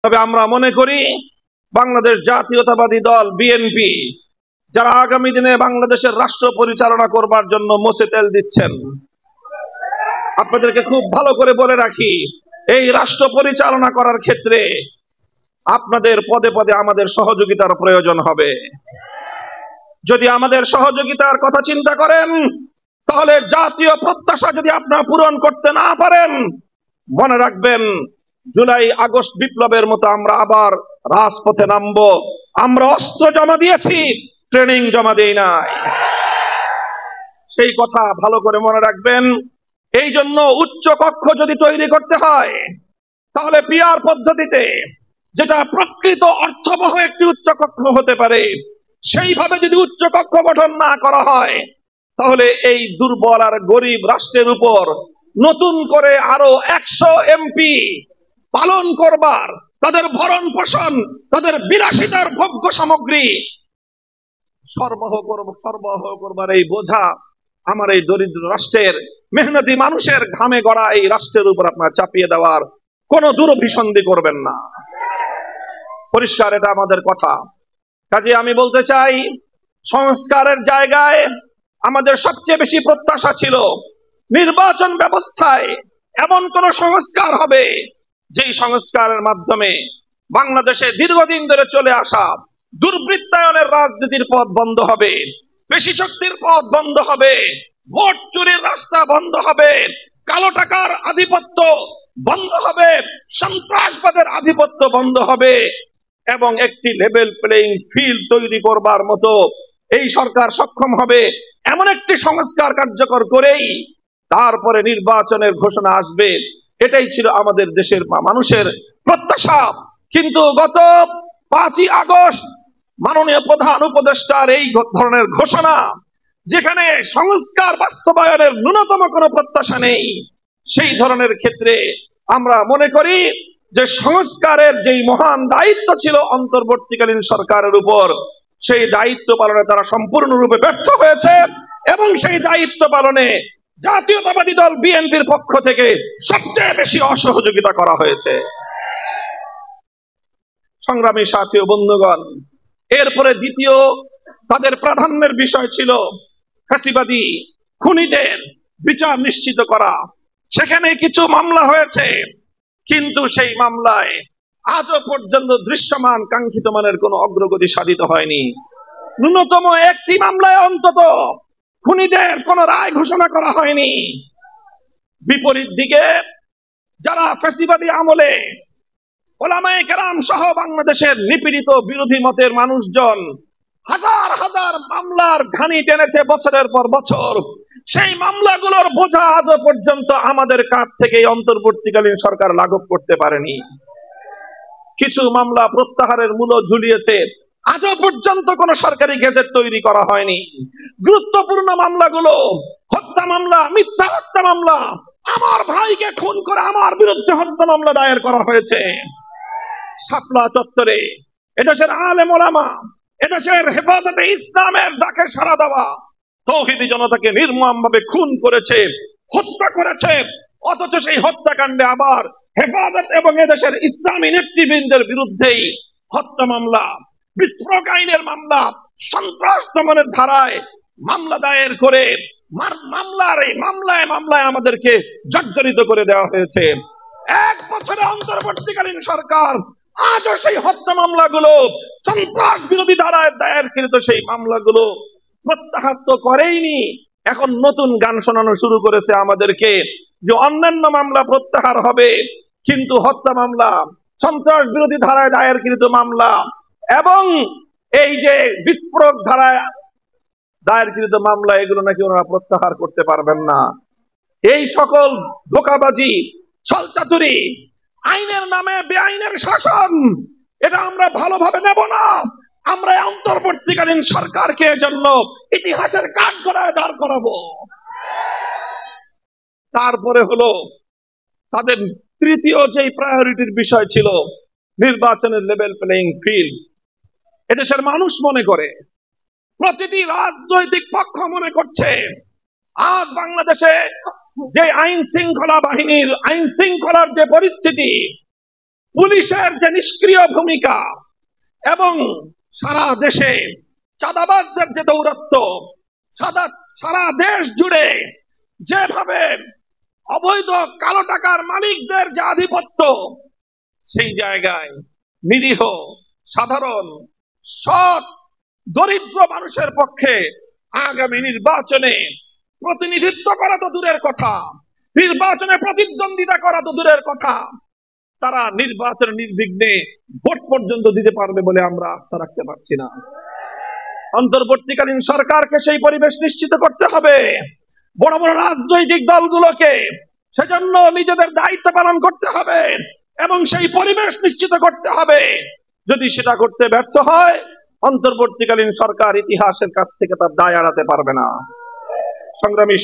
তবে আমরা মনে করি বাংলাদেশ জাতীয়তাবাদী দল বিএনপি যারা আগামী দিনে বাংলাদেশের রাষ্ট্র পরিচালনা করবার জন্য মোষে তেল দিচ্ছেন, আপনাদেরকে খুব ভালো করে বলে রাখি, এই রাষ্ট্র পরিচালনা করার ক্ষেত্রে আপনাদের পদে পদে আমাদের সহযোগিতার প্রয়োজন হবে। যদি আমাদের সহযোগিতার কথা চিন্তা করেন, তাহলে জাতীয় প্রত্যাশা যদি আপনারা পূরণ করতে না পারেন, মনে রাখবেন জুলাই আগস্ট বিপ্লবের মতো আমরা আবার রাজপথে নামবো। আমরা অস্ত্র জমা দিয়েছি, ট্রেনিং জমা দেই নাই। সেই কথা ভালো করে মনে রাখবেন। এই জন্য উচ্চ কক্ষ যদি তৈরি করতে হয়, তাহলে পিআর পদ্ধতিতে, যেটা প্রকৃত অর্থবহ একটি উচ্চ কক্ষ হতে পারে, সেইভাবে যদি উচ্চ কক্ষ গঠন না করা হয়, তাহলে এই দুর্বল আর গরিব রাষ্ট্রের উপর নতুন করে আরো 100 এমপি পালন করবার, তাদের ভরণ পোষণ, তাদের বিলাসিতার ভোগ্য সামগ্রী সরবরাহ করবার এই বোঝা আমার এই দরিদ্র রাষ্ট্রের মেহনতি মানুষের ঘামে গড়া এই রাষ্ট্রের উপর আপনারা চাপিয়ে দেওয়ার কোন দুরভিসন্ধি করবেন না। পরিষ্কার এটা আমাদের কথা। কাজে আমি বলতে চাই, সংস্কারের জায়গায় আমাদের সবচেয়ে বেশি প্রত্যাশা ছিল নির্বাচন ব্যবস্থায় এমন কোন সংস্কার হবে, যেই সংস্কারের মাধ্যমে বাংলাদেশে দীর্ঘদিন ধরে চলে আসা দুর্বৃত্তায়নের রাজনীতির পথ বন্ধ হবে, পেশি শক্তির পথ বন্ধ হবে, ভোট চুরির রাস্তা বন্ধ হবে, কালো টাকার আধিপত্য বন্ধ হবে, সন্ত্রাসবাদের আধিপত্য বন্ধ হবে এবং একটি লেভেল প্লেইং ফিল্ড তৈরি করবার মতো এই সরকার সক্ষম হবে। এমন একটি সংস্কার কার্যকর করেই তারপরে নির্বাচনের ঘোষণা আসবে, এটাই ছিল আমাদের দেশের মানুষের প্রত্যাশা। কিন্তু গত 5ই আগস্ট মাননীয় প্রধান উপদেষ্টার এই ধরনের ঘোষণা, যেখানে সংস্কার বাস্তবায়নের ন্যূনতম কোনো প্রত্যাশা নেই, সেই ধরনের ক্ষেত্রে আমরা মনে করি যে সংস্কারের যেই মহান দায়িত্ব ছিল অন্তর্বর্তীকালীন সরকারের উপর, সেই দায়িত্ব পালনে তারা সম্পূর্ণরূপে ব্যর্থ হয়েছে এবং সেই দায়িত্ব পালনে জাতীয়তাবাদী দল বিএনপির পক্ষ থেকে সবচেয়ে বেশি অসহযোগিতা করা হয়েছে। সংগ্রামী সাথী ও বন্ধুগণ, এরপরে দ্বিতীয় তাদের প্রাধান্যের বিষয় ছিল ফ্যাসিবাদী খুনিদের বিচার নিশ্চিত করা। সেখানে কিছু মামলা হয়েছে, কিন্তু সেই মামলায় আজও পর্যন্ত দৃশ্যমান কাঙ্ক্ষিত মানের কোন অগ্রগতি সাধিত হয়নি। ন্যূনতম একটি মামলায় অন্তত খুনিদের কোন রায় ঘোষণা করা হয়নি। বিপরীত দিকে যারা ফ্যাসিবাদী আমলে ওলামায়ে কেরাম সহ বাংলাদেশের নিপীড়িত বিরোধী মতের মানুষজন হাজার হাজার মামলার ঘানি টেনেছে বছরের পর বছর, সেই মামলাগুলোর বোঝা আজও পর্যন্ত আমাদের কাঁধ থেকে অন্তর্বর্তীকালীন সরকার লাঘব করতে পারেনি। কিছু মামলা প্রত্যাহারের মূল্য ঝুলিয়েছে, আজও পর্যন্ত কোন সরকারি গেজেট তৈরি করা হয়নি। গুরুত্বপূর্ণ মামলাগুলো, হত্যা মামলা, মিথ্যা হত্যা মামলা, আমার ভাইকে খুন করে আমার বিরুদ্ধে হত্যা মামলা দায়ের করা হয়েছে। শাপলা চত্বরে এদেশের আলেম ওলামা, এদেশের হেফাজতে ইসলামের ডাকে সাড়া দেওয়া তৌহিদি জনতাকে নির্মমভাবে খুন করেছে, হত্যা করেছে, অথচ সেই হত্যাকাণ্ডে আবার হেফাজত এবং এদেশের ইসলামী নেতৃবৃন্দের বিরুদ্ধেই হত্যা মামলা, বিস্ফোরক আইনের মামলা, সন্ত্রাস দমনের ধারায় মামলা দায়ের করে মামলায় আমাদেরকে জর্জরিত করে দেওয়া হয়েছে। 1 বছরে অন্তর্বর্তীকালীন সরকার আজও সেই হত্যা মামলাগুলো, সন্ত্রাস বিরোধী ধারায় দায়েরকৃত সেই মামলাগুলো প্রত্যাহার তো করেইনি, এখন নতুন গান শোনানো শুরু করেছে আমাদেরকে যে অন্যান্য মামলা প্রত্যাহার হবে, কিন্তু হত্যা মামলা, সন্ত্রাস বিরোধী ধারায় দায়েরকৃত মামলা এবং এই যে বিস্ফোরক ধারায় দায়েরকৃত মামলা, এগুলো নাকি ওনারা প্রত্যাহার করতে পারবেন না। এই সকল ধোঁকাবাজি, ছলচাতুরি, আইনের নামে বেআইনের শাসন, এটা আমরা ভালোভাবে নেব না। আমরা অন্তর্বর্তীকালীন সরকারকে জন্য ইতিহাসের কাঠগড়ায় দাঁড় করাবো। তারপরে হলো তাদের তৃতীয় যে প্রায়োরিটির বিষয় ছিল নির্বাচনের লেভেল প্লেইং ফিল্ড। এদেশের মানুষ মনে করে, প্রতিটি রাজনৈতিক পক্ষ মনে করছে, আজ বাংলাদেশে যে আইন শৃঙ্খলা বাহিনীর আইন শৃঙ্খলার যে পরিস্থিতি, পুলিশের যে নিষ্ক্রিয় ভূমিকা এবং সারা দেশে চাঁদাবাজদের যে দৌরাত্ম্য, সারা দেশ জুড়ে যেভাবে অবৈধ কালো টাকার মালিকদের যে আধিপত্য, সেই জায়গায় নিরীহ সাধারণ সৎ দরিদ্র মানুষের পক্ষে আগামী নির্বাচনে প্রতিনিধিত্ব করা তো দূরের কথা, নির্বাচনে প্রতিদ্বন্দ্বিতা করা তো দূরের কথা, তারা নির্বাচনে নির্বিঘ্নে ভোট পর্যন্ত দিতে পারবে বলে আমরা আস্থা রাখতে পারছি না। অন্তর্বর্তীকালীন সরকারকে সেই পরিবেশ নিশ্চিত করতে হবে। বড় বড় রাজনৈতিক দলগুলোকে সেজন্য নিজেদের দায়িত্ব পালন করতে হবে এবং সেই পরিবেশ নিশ্চিত করতে হবে। যদি সেটা করতে ব্যর্থ হয়, অন্তর্বর্তীকালীন সরকার ইতিহাসের কাছ থেকে তার দায় এড়াতে পারবে না। সংগ্রামী